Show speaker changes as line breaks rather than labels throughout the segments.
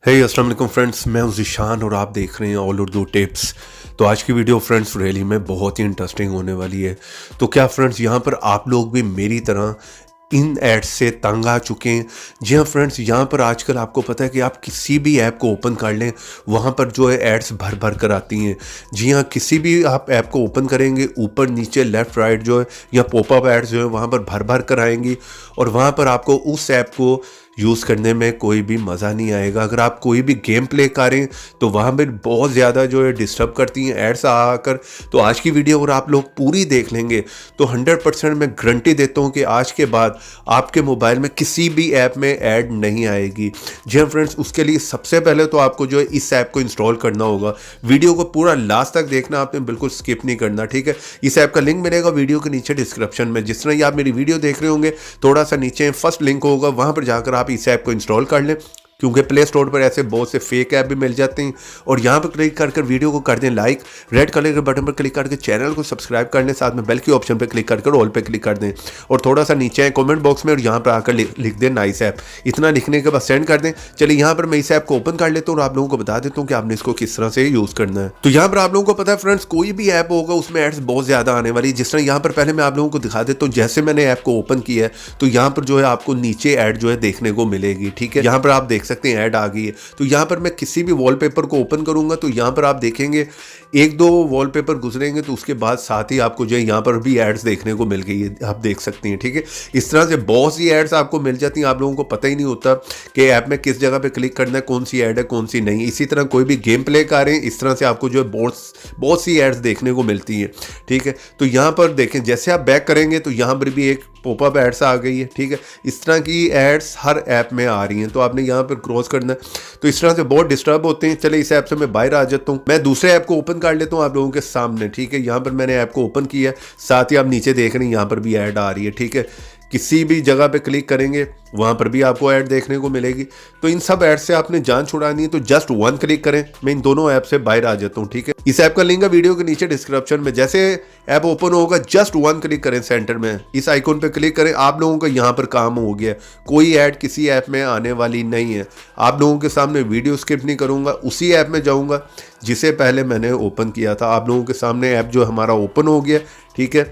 हे अस्सलाम वालेकुम फ्रेंड्स, मैं हूं ज़ीशान और आप देख रहे हैं ऑल उर्दू टिप्स। तो आज की वीडियो फ्रेंड्स रियली में बहुत ही इंटरेस्टिंग होने वाली है। तो क्या फ्रेंड्स यहाँ पर आप लोग भी मेरी तरह इन एड्स से तंग आ चुके हैं? जी हाँ फ्रेंड्स, यहाँ पर आजकल आपको पता है कि आप किसी भी ऐप को ओपन कर लें, वहाँ पर जो है एड्स भर भर कर आती हैं। जी हाँ, किसी भी आप ऐप को ओपन करेंगे, ऊपर नीचे लेफ़्ट राइट जो है या पॉपअप एड्स जो है वहाँ पर भर भर कर आएंगी और वहाँ पर आपको उस ऐप को यूज़ करने में कोई भी मज़ा नहीं आएगा। अगर आप कोई भी गेम प्ले करें तो वहाँ पर बहुत ज़्यादा जो है डिस्टर्ब करती हैं एड्स आकर। तो आज की वीडियो अगर आप लोग पूरी देख लेंगे तो 100% मैं गारंटी देता हूँ कि आज के बाद आपके मोबाइल में किसी भी ऐप में ऐड नहीं आएगी। जी हाँ फ्रेंड्स, उसके लिए सबसे पहले तो आपको जो है इस ऐप को इंस्टॉल करना होगा। वीडियो को पूरा लास्ट तक देखना, आपने बिल्कुल स्किप नहीं करना, ठीक है। इस ऐप का लिंक मिलेगा वीडियो के नीचे डिस्क्रिप्शन में। जिस तरह ही आप मेरी वीडियो देख रहे होंगे, थोड़ा सा नीचे फर्स्ट लिंक होगा, वहाँ पर जाकर आप इस ऐप को इंस्टॉल कर लें, क्योंकि प्ले स्टोर पर ऐसे बहुत से फेक ऐप भी मिल जाते हैं। और यहाँ पर क्लिक कर वीडियो को कर दें लाइक, रेड कलर के बटन पर क्लिक करके चैनल को सब्सक्राइब कर लें, साथ में बेल के ऑप्शन पर क्लिक कर ऑल पे क्लिक कर दें और थोड़ा सा नीचे आए कमेंट बॉक्स में और यहाँ पर आकर लिख दें नाइस ऐप। इतना लिखने के बाद सेंड कर दें। चलिए यहाँ पर मैं इस ऐप को ओपन कर लेता हूँ और आप लोगों को बता देता हूँ कि आपने इसको किस तरह से यूज़ करना है। तो यहाँ पर आप लोगों को पता है फ्रेंड्स, कोई भी ऐप होगा उसमें एड्स बहुत ज़्यादा आने वाली है। जिस तरह यहाँ पर पहले मैं आप लोगों को दिखा देता हूँ, जैसे मैंने ऐप को ओपन किया है तो यहाँ पर जो है आपको नीचे ऐड जो है देखने को मिलेगी, ठीक है। यहाँ पर आप देख सकते हैं ऐड आ गई। तो यहाँ पर मैं किसी भी वॉलपेपर को ओपन करूंगा तो यहाँ पर आप देखेंगे एक दो वॉलपेपर गुजरेंगे तो उसके बाद साथ ही आपको जो है यहाँ पर भी एड्स देखने को मिल गई है, आप देख सकते हैं, ठीक है। इस तरह से बहुत सी एड्स आपको मिल जाती हैं, आप लोगों को पता ही नहीं होता कि ऐप में किस जगह पे क्लिक करना है, कौन सी ऐड है कौन सी नहीं। इसी तरह कोई भी गेम प्ले कर रहे हैं, इस तरह से आपको जो है बहुत सी एड्स देखने को मिलती हैं, ठीक है। तो यहाँ पर देखें, जैसे आप बैक करेंगे तो यहाँ पर भी एक पॉपअप एड्स आ गई है, ठीक है। इस तरह की एड्स हर ऐप में आ रही हैं, तो आपने यहाँ पर क्रॉस करना है। तो इस तरह से बहुत डिस्टर्ब होते हैं। चले इस ऐप से मैं बाहर आ जाता हूँ, मैं दूसरे ऐप को ओपन कर लेता हूँ आप लोगों के सामने, ठीक है। यहाँ पर मैंने ऐप को ओपन किया, साथ ही आप नीचे देख रहे हैं यहाँ पर भी ऐड आ रही है, ठीक है। किसी भी जगह पे क्लिक करेंगे वहाँ पर भी आपको ऐड देखने को मिलेगी। तो इन सब ऐड से आपने जान छुड़ानी है तो जस्ट वन क्लिक करें। मैं इन दोनों ऐप से बाहर आ जाता हूँ, ठीक है। इस ऐप का लिंक है वीडियो के नीचे डिस्क्रिप्शन में। जैसे ऐप ओपन होगा जस्ट वन क्लिक करें, सेंटर में इस आइकॉन पे क्लिक करें। आप लोगों का यहाँ पर काम हो गया, कोई ऐड किसी ऐप में आने वाली नहीं है। आप लोगों के सामने वीडियो स्किप नहीं करूँगा, उसी ऐप में जाऊँगा जिसे पहले मैंने ओपन किया था। आप लोगों के सामने ऐप जो हमारा ओपन हो गया, ठीक है।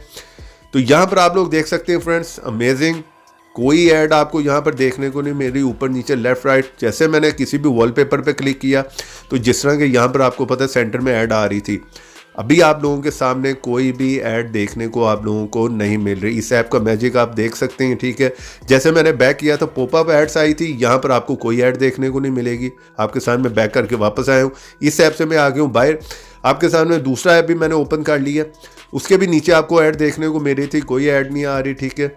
तो यहाँ पर आप लोग देख सकते हैं फ्रेंड्स, अमेजिंग, कोई ऐड आपको यहाँ पर देखने को नहीं। मेरी ऊपर नीचे लेफ्ट राइट, जैसे मैंने किसी भी वॉलपेपर पे क्लिक किया तो जिस तरह के यहाँ पर आपको पता है सेंटर में ऐड आ रही थी, अभी आप लोगों के सामने कोई भी ऐड देखने को आप लोगों को नहीं मिल रही। इस ऐप का मैजिक आप देख सकते हैं, ठीक है। जैसे मैंने बैक किया तो पॉपअप एड्स आई थी, यहाँ पर आपको कोई ऐड देखने को नहीं मिलेगी। आपके सामने बैक करके वापस आया हूँ, इस ऐप से मैं आ गया हूँ बाहर। आपके सामने दूसरा ऐप भी मैंने ओपन कर लिया, उसके भी नीचे आपको ऐड देखने को मिल रही थी, कोई ऐड नहीं आ रही, ठीक है।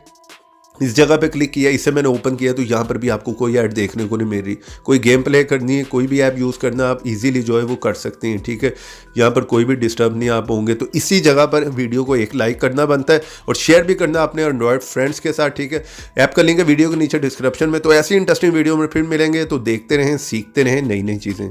इस जगह पे क्लिक किया, इसे मैंने ओपन किया तो यहाँ पर भी आपको कोई ऐड देखने को नहीं मिल रही। कोई गेम प्ले करनी है, कोई भी ऐप यूज़ करना, आप इजीली जो है वो कर सकते हैं, ठीक है। यहाँ पर कोई भी डिस्टर्ब नहीं आप होंगे। तो इसी जगह पर वीडियो को एक लाइक करना बनता है और शेयर भी करना अपने एंड्रॉयड फ्रेंड्स के साथ, ठीक है। ऐप का लिंक है वीडियो के नीचे डिस्क्रिप्शन में। तो ऐसी इंटरेस्टिंग वीडियो में फिर मिलेंगे, तो देखते रहें, सीखते रहें नई नई चीज़ें।